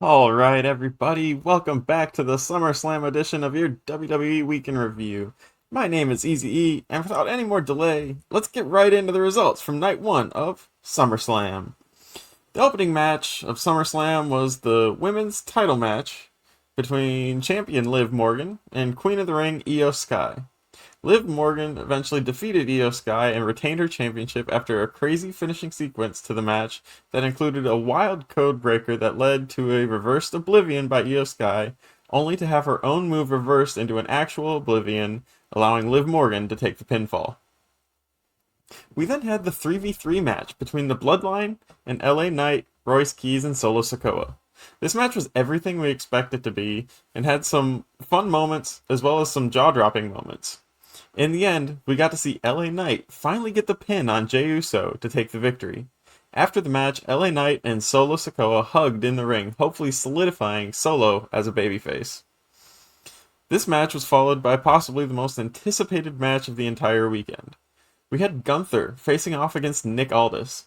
Alright, everybody, welcome back to the SummerSlam edition of your WWE Week in Review. My name is Easy E, and without any more delay, let's get right into the results from night one of SummerSlam. The opening match of SummerSlam was the women's title match between champion Liv Morgan and Queen of the Ring Io Sky. Liv Morgan eventually defeated Io Sky and retained her championship after a crazy finishing sequence to the match that included a wild code breaker that led to a reversed oblivion by Io Sky, only to have her own move reversed into an actual oblivion, allowing Liv Morgan to take the pinfall. We then had the 3v3 match between the Bloodline and LA Knight, Royce Keys, and Solo Sikoa. This match was everything we expected it to be and had some fun moments as well as some jaw-dropping moments. In the end, we got to see LA Knight finally get the pin on Jey Uso to take the victory. After the match, LA Knight and Solo Sikoa hugged in the ring, hopefully solidifying Solo as a babyface. This match was followed by possibly the most anticipated match of the entire weekend. We had Gunther facing off against Nick Aldis.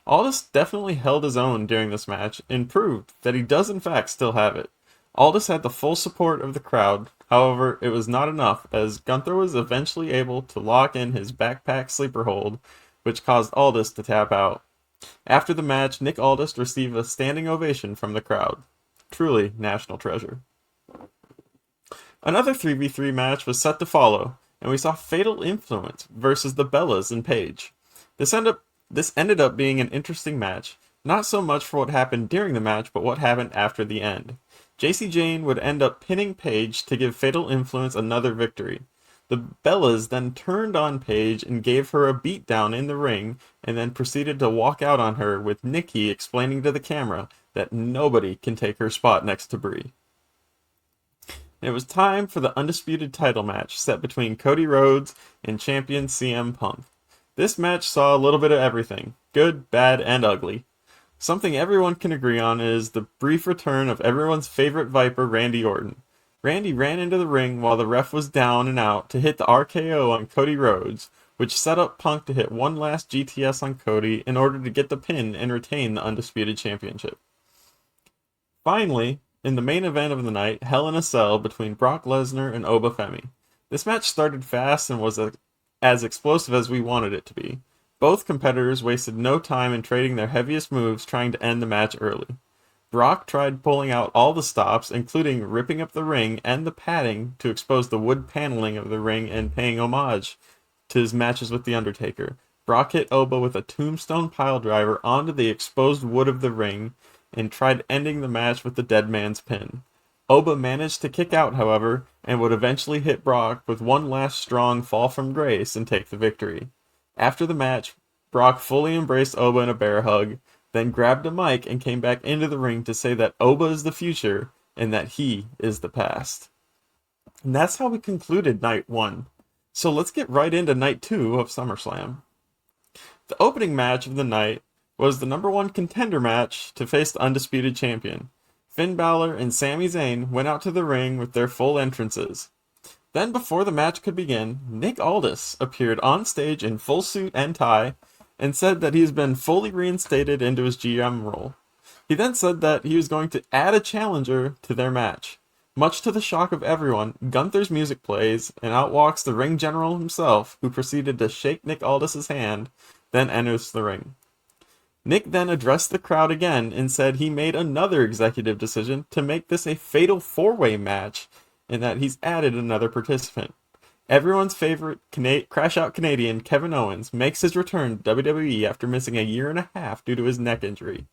Aldis definitely held his own during this match and proved that he does in fact still have it. Aldis had the full support of the crowd, however, it was not enough as Gunther was eventually able to lock in his backpack sleeper hold, which caused Aldis to tap out. After the match, Nick Aldis received a standing ovation from the crowd. Truly national treasure. Another 3v3 match was set to follow, and we saw Fatal Influence versus the Bellas and Paige. This ended up being an interesting match, not so much for what happened during the match, but what happened after the end. Jacy Jayne would end up pinning Paige to give Fatal Influence another victory. The Bellas then turned on Paige and gave her a beatdown in the ring, and then proceeded to walk out on her with Nikki explaining to the camera that nobody can take her spot next to Brie. It was time for the undisputed title match set between Cody Rhodes and champion CM Punk. This match saw a little bit of everything, good, bad, and ugly. Something everyone can agree on is the brief return of everyone's favorite Viper, Randy Orton. Randy ran into the ring while the ref was down and out to hit the RKO on Cody Rhodes, which set up Punk to hit one last GTS on Cody in order to get the pin and retain the Undisputed Championship. Finally, in the main event of the night, Hell in a Cell between Brock Lesnar and Oba Femi. This match started fast and was as explosive as we wanted it to be. Both competitors wasted no time in trading their heaviest moves trying to end the match early. Brock tried pulling out all the stops, including ripping up the ring and the padding to expose the wood paneling of the ring and paying homage to his matches with The Undertaker. Brock hit Oba with a tombstone piledriver onto the exposed wood of the ring and tried ending the match with the dead man's pin. Oba managed to kick out, however, and would eventually hit Brock with one last strong fall from grace and take the victory. After the match, Brock fully embraced Oba in a bear hug, then grabbed a mic and came back into the ring to say that Oba is the future and that he is the past. And that's how we concluded night one. So let's get right into night two of SummerSlam. The opening match of the night was the number one contender match to face the undisputed champion. Finn Balor and Sami Zayn went out to the ring with their full entrances. Then, before the match could begin, Nick Aldis appeared on stage in full suit and tie and said that he has been fully reinstated into his GM role. He then said that he was going to add a challenger to their match. Much to the shock of everyone, Gunther's music plays and out walks the ring general himself, who proceeded to shake Nick Aldis' hand, then enters the ring. Nick then addressed the crowd again and said he made another executive decision to make this a fatal four-way match and that he's added another participant. Everyone's favorite crash-out Canadian, Kevin Owens, makes his return to WWE after missing a year and a half due to his neck injury.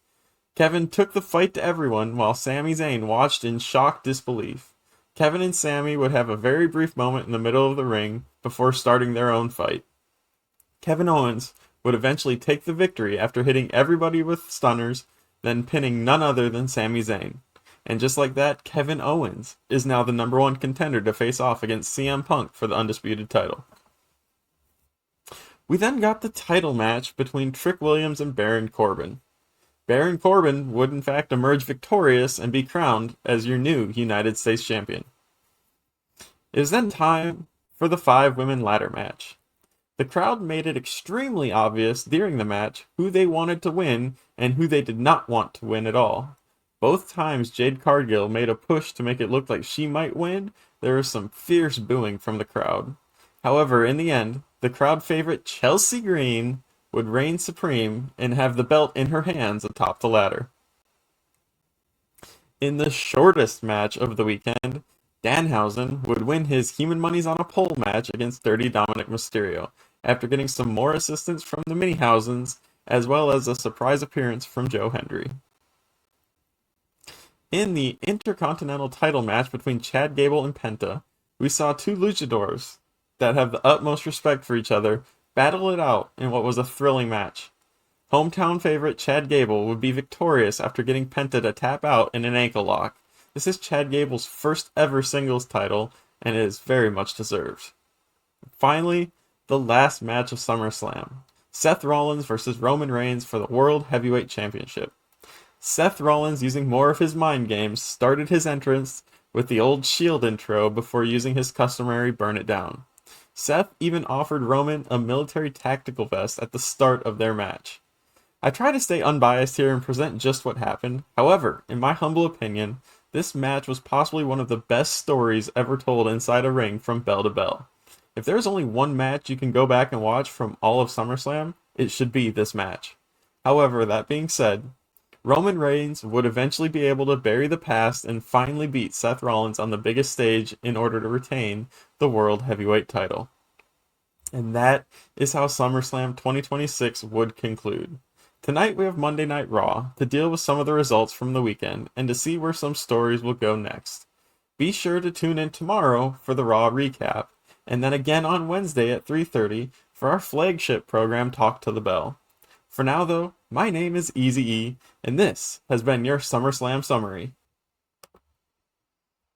Kevin took the fight to everyone while Sami Zayn watched in shocked disbelief. Kevin and Sami would have a very brief moment in the middle of the ring before starting their own fight. Kevin Owens would eventually take the victory after hitting everybody with stunners, then pinning none other than Sami Zayn. And just like that, Kevin Owens is now the number one contender to face off against CM Punk for the undisputed title. We then got the title match between Trick Williams and Baron Corbin. Baron Corbin would in fact emerge victorious and be crowned as your new United States Champion. It was then time for the 5-women ladder match. The crowd made it extremely obvious during the match who they wanted to win and who they did not want to win at all. Both times Jade Cargill made a push to make it look like she might win, there was some fierce booing from the crowd. However, in the end, the crowd favorite Chelsea Green would reign supreme and have the belt in her hands atop the ladder. In the shortest match of the weekend, Danhausen would win his Human Monies on a Pole match against Dirty Dominic Mysterio, after getting some more assistance from the Minihausens, as well as a surprise appearance from Joe Hendry. In the Intercontinental title match between Chad Gable and Penta, we saw two luchadors that have the utmost respect for each other battle it out in what was a thrilling match. Hometown favorite Chad Gable would be victorious after getting Penta to tap out in an ankle lock. This is Chad Gable's first ever singles title, and it is very much deserved. Finally, the last match of SummerSlam. Seth Rollins versus Roman Reigns for the World Heavyweight Championship. Seth Rollins, using more of his mind games, started his entrance with the old Shield intro before using his customary Burn It Down. Seth even offered Roman a military tactical vest at the start of their match. I try to stay unbiased here and present just what happened. However, in my humble opinion, this match was possibly one of the best stories ever told inside a ring from bell to bell. If there's only one match you can go back and watch from all of SummerSlam, it should be this match. However, that being said, Roman Reigns would eventually be able to bury the past and finally beat Seth Rollins on the biggest stage in order to retain the World Heavyweight title. And that is how SummerSlam 2026 would conclude. Tonight we have Monday Night Raw to deal with some of the results from the weekend and to see where some stories will go next. Be sure to tune in tomorrow for the Raw recap, and then again on Wednesday at 3:30 for our flagship program Talk to the Bell. For now though, my name is Eazy-E, and this has been your SummerSlam Summary.